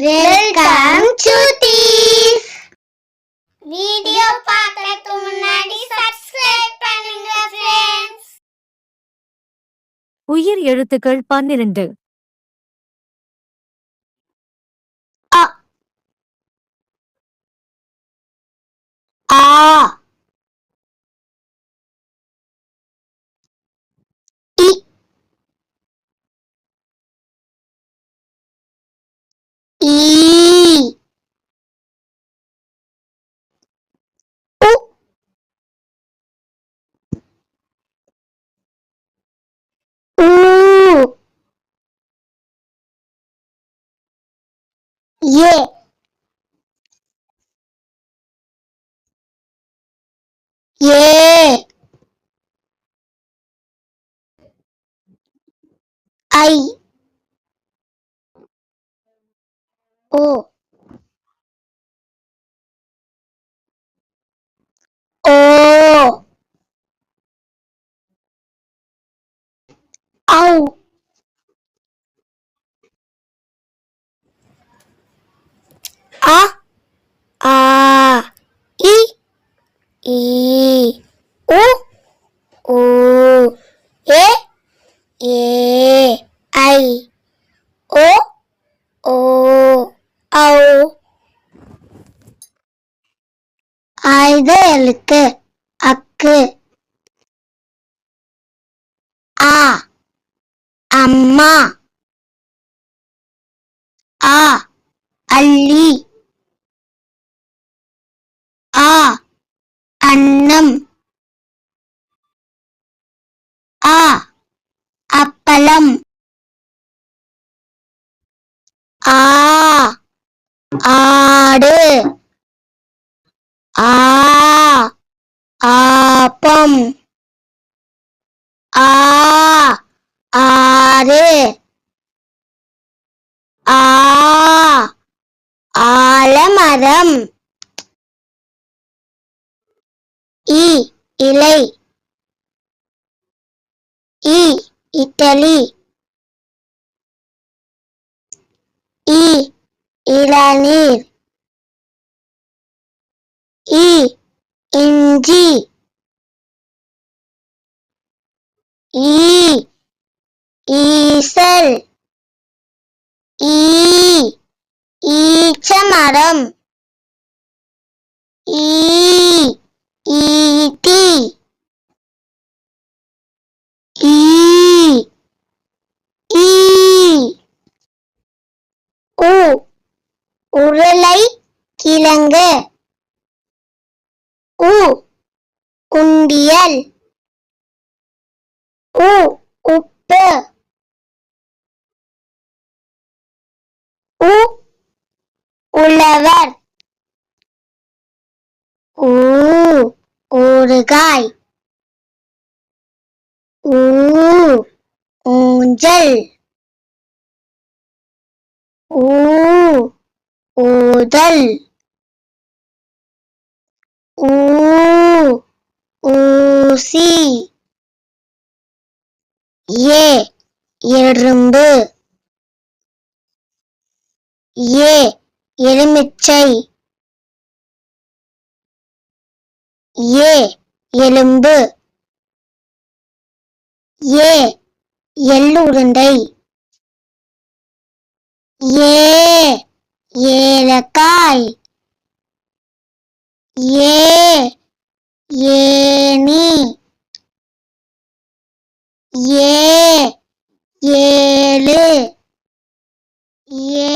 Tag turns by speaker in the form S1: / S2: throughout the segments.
S1: Welcome to these video பார்க்கறதுக்கு முன்னாடி subscribe பண்ணுங்க फ्रेंड्स.
S2: உயிர் எழுத்துக்கள் 12.
S1: அ ஆ இ ஈ உ ஊ ஏ ஏ ஐ ஓ ஓ ஔ அ ஆ இ ஈ உ ஊ ஏ ஏ ஐ ஓ ஓ ஔ ஆயுத எழுத்து அக்கு ஆ அம்மா ஆ அள்ளி ஆ அன்னம் ஆ அப்பளம் ஆ ஆடு ஆ ஆப்பம் ஆ ஆறு ஆ ஆலமரம் இ இலை இ இட்டலி இ இளநீர் இ இஞ்சி ஈ ஈசல் ஈ ஈச்சமரம் ஈ ஈட்டி ஈ ஈ உ உருளை கிழங்கு உ உண்டியல் உ உப்பு உ உழவர் ஊ ஊறுகாய் ஊ ஊஞ்சல் ஊ ஊதல் ஊ ஊசி ஏ எறும்பு ஏ எலுமிச்சை ஏ எலும்பு ஏ எள்ளுருண்டை ஏ ஏலக்காய் ஏ ஏணி ஏ ஏழு ஏ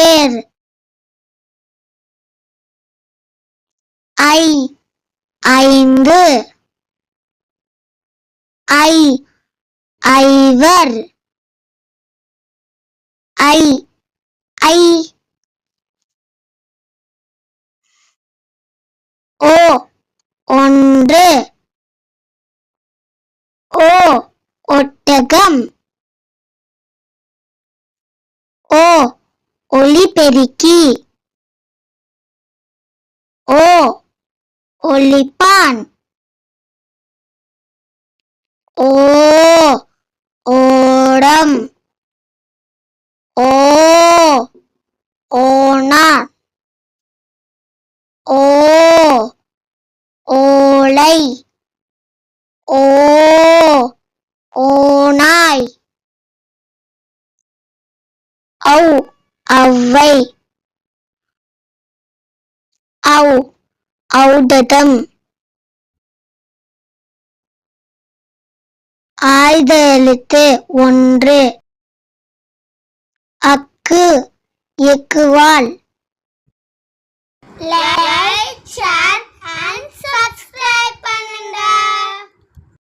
S1: ஏர் ஐ ஐந்து ஐ ஐவர் ஐ ஐ ஓ ஒன்று ஓ ஒட்டகம் ஓ ஒலிபெருக்கி ஓ ஒலிப்பான் ஓ ஓடம் ஓ ஓனான். ஓ ஓலை. ஓ ஓநாய். ஔ ஔவை. ஔ ஔடதம். ஆய்த எழுத்து 1. அக்கு எக்குவால்.